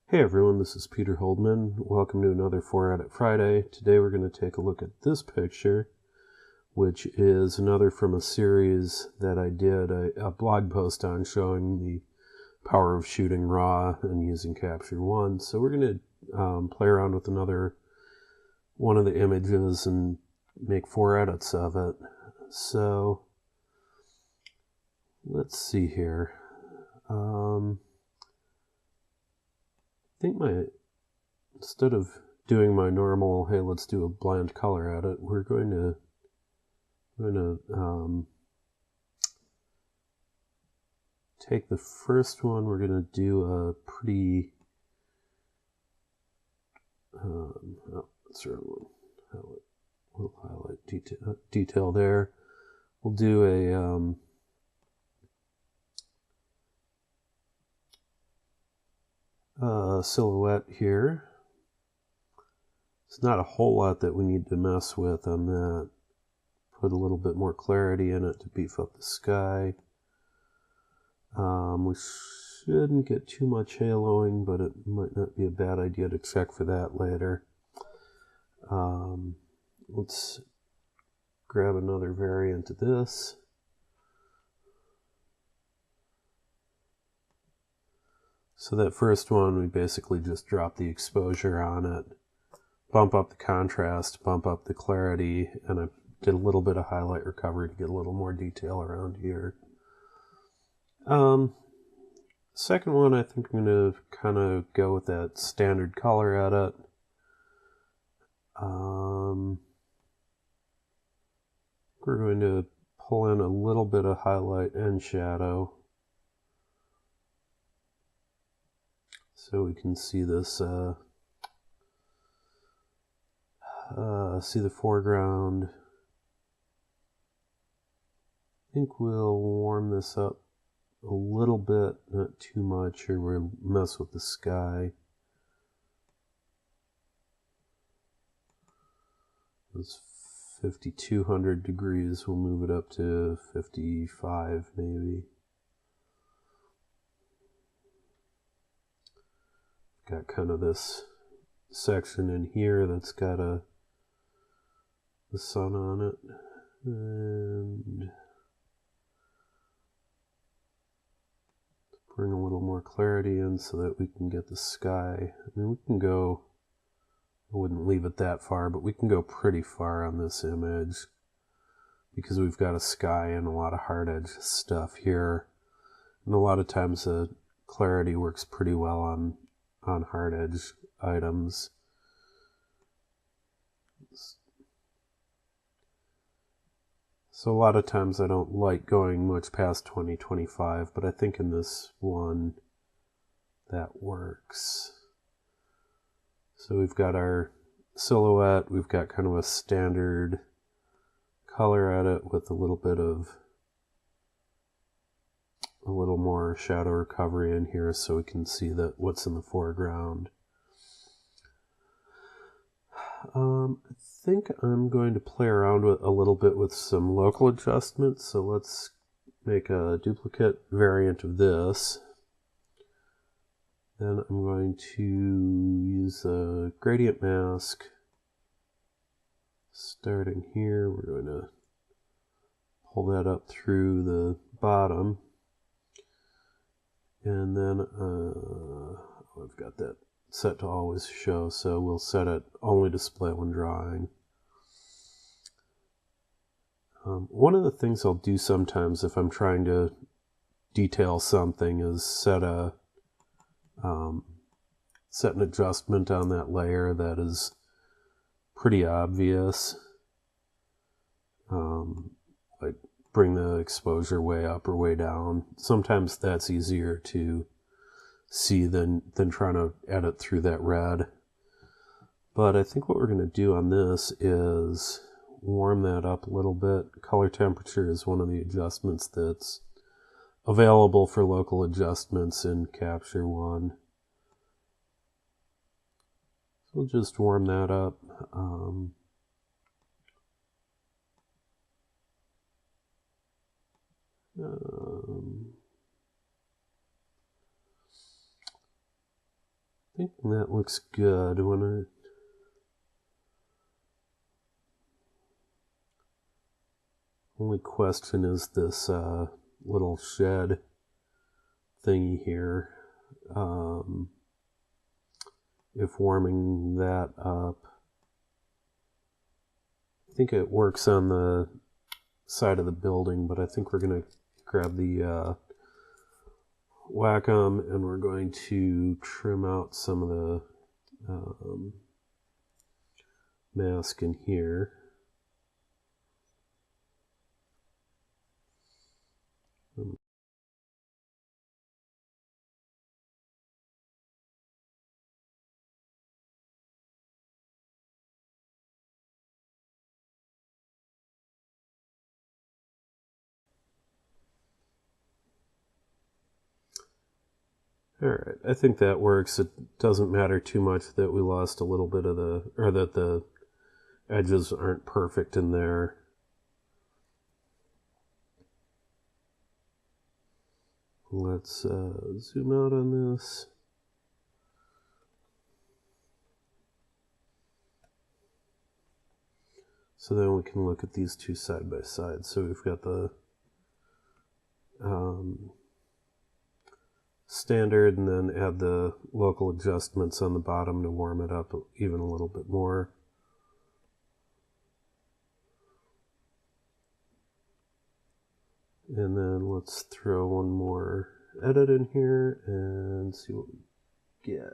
Hey everyone, this is Peter Holdman. Welcome to another 4 Edit Friday. Today we're going to take a look at this picture, which is another from a series that I did a blog post on showing the power of shooting raw and using Capture One. So we're going to play around with another one of the images and make 4 edits of it. So let's see here. I think instead of doing my normal, hey, let's do a bland color edit, we're going to take the first one. We're going to do a pretty, that's the wrong one. We'll highlight detail there. We'll do a silhouette here. It's not a whole lot that we need to mess with on that. Put a little bit more clarity in it to beef up the sky. We shouldn't get too much haloing, but it might not be a bad idea to check for that later. Let's grab another variant of this. So that first one, we basically just drop the exposure on it, bump up the contrast, bump up the clarity, and I did a little bit of highlight recovery to get a little more detail around here. Second one, I think I'm going to kind of go with that standard color edit. We're going to pull in a little bit of highlight and shadow, so we can see this, see the foreground. I think we'll warm this up a little bit, not too much, or we'll mess with the sky. It's 5,200 degrees, we'll move it up to 55 maybe. Got kind of this section in here that's got the sun on it, and bring a little more clarity in so that we can get the sky. I mean, we can go, I wouldn't leave it that far, but we can go pretty far on this image because we've got a sky and a lot of hard edge stuff here, and a lot of times the clarity works pretty well on hard edge items. So a lot of times I don't like going much past 2025, but I think in this one that works. So we've got our silhouette, we've got kind of a standard color edit with a little more shadow recovery in here so we can see that what's in the foreground. I think I'm going to play around with a little bit with some local adjustments, so let's make a duplicate variant of this. Then I'm going to use a gradient mask. Starting here, we're going to pull that up through the bottom. And then I've got that set to always show, so we'll set it only display when drawing. One of the things I'll do sometimes if I'm trying to detail something is set an adjustment on that layer that is pretty obvious. Like bring the exposure way up or way down. Sometimes that's easier to see than trying to edit through that red. But I think what we're going to do on this is warm that up a little bit. Color temperature is one of the adjustments that's available for local adjustments in Capture One. So we'll just warm that up. think that looks good. Only question is this little shed thingy here. If warming that up, I think it works on the side of the building, but I think we're going to grab the Wacom and we're going to trim out some of the mask in here. Alright, I think that works. It doesn't matter too much that we lost a little bit of or that the edges aren't perfect in there. Let's zoom out on this. So then we can look at these two side by side. So we've got the standard and then add the local adjustments on the bottom to warm it up even a little bit more. And then let's throw one more edit in here and see what we get.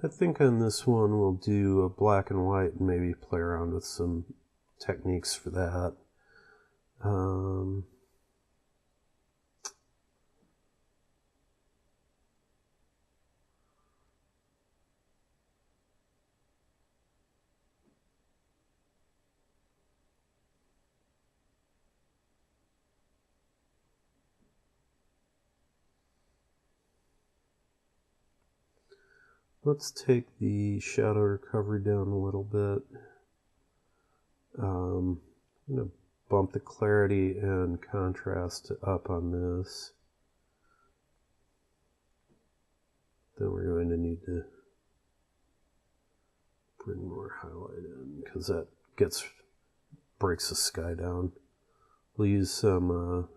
I think on this one we'll do a black and white and maybe play around with some techniques for that. Let's take the shadow recovery down a little bit. I'm going to bump the clarity and contrast up on this. Then we're going to need to bring more highlight in because that breaks the sky down. We'll use some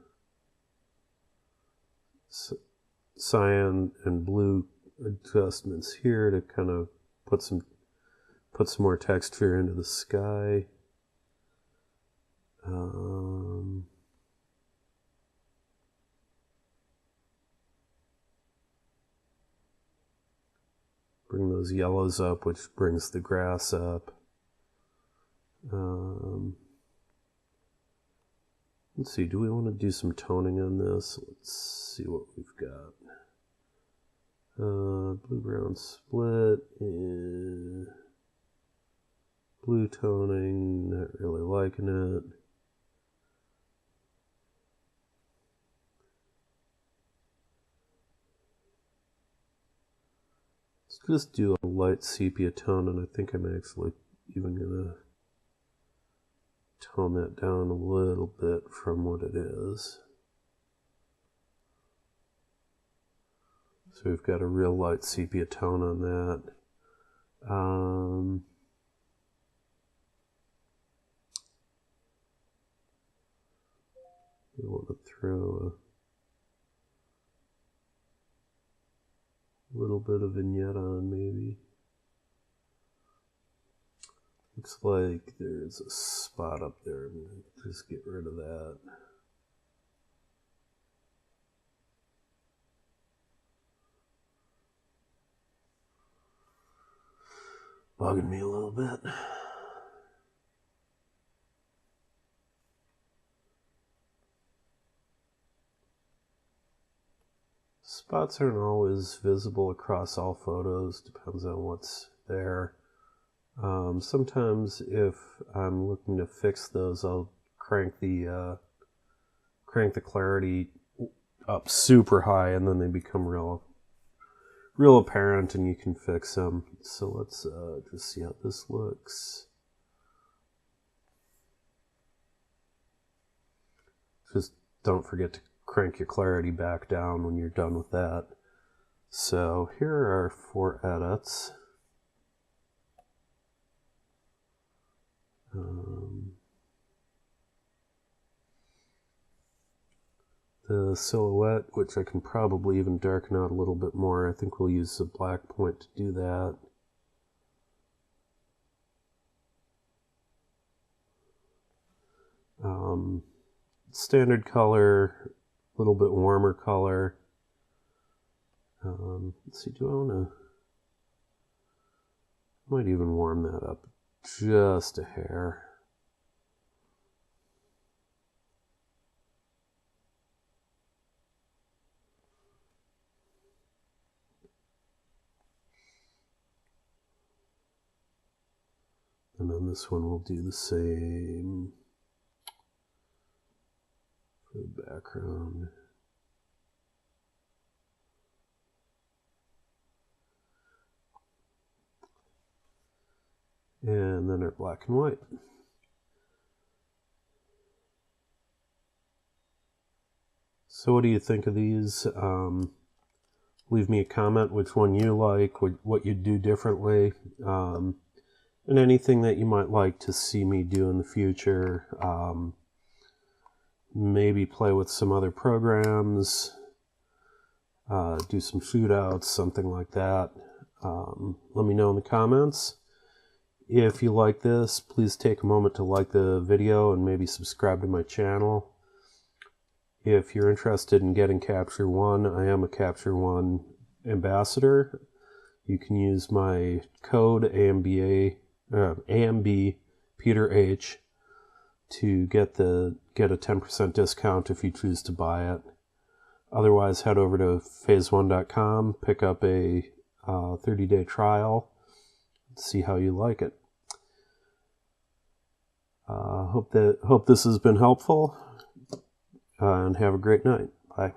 cyan and blue adjustments here to kind of put some more texture into the sky. Bring those yellows up, which brings the grass up. Let's see, do we want to do some toning on this? Let's see what we've got. Blue-brown split, blue toning, not really liking it. Let's just do a light sepia tone, and I think I'm actually even going to tone that down a little bit from what it is. So we've got a real light sepia tone on that. We want to throw a little bit of vignette on maybe. Looks like there's a spot up there. I'm going to just get rid of that. Bugging me a little bit. Spots aren't always visible across all photos, depends on what's there. Sometimes if I'm looking to fix those, I'll crank the clarity up super high, and then they become real apparent, and you can fix them. So let's just see how this looks. Just don't forget to crank your clarity back down when you're done with that. So here are 4 edits. The silhouette, which I can probably even darken out a little bit more. I think we'll use the black point to do that. Standard color, a little bit warmer color. Let's see, do I want to... Might even warm that up just a hair. And on this one we'll do the same for the background. And then our black and white. So what do you think of these? Leave me a comment which one you like, what you'd do differently, and anything that you might like to see me do in the future. Maybe play with some other programs, do some shootouts, something like that. Let me know in the comments. If you like this, please take a moment to like the video and maybe subscribe to my channel. If you're interested in getting Capture One, I am a Capture One ambassador. You can use my code AMB Peter H to get a 10% discount if you choose to buy it. Otherwise, head over to phaseone.com, pick up a 30-day trial, see how you like it. Hope this has been helpful, and have a great night. Bye.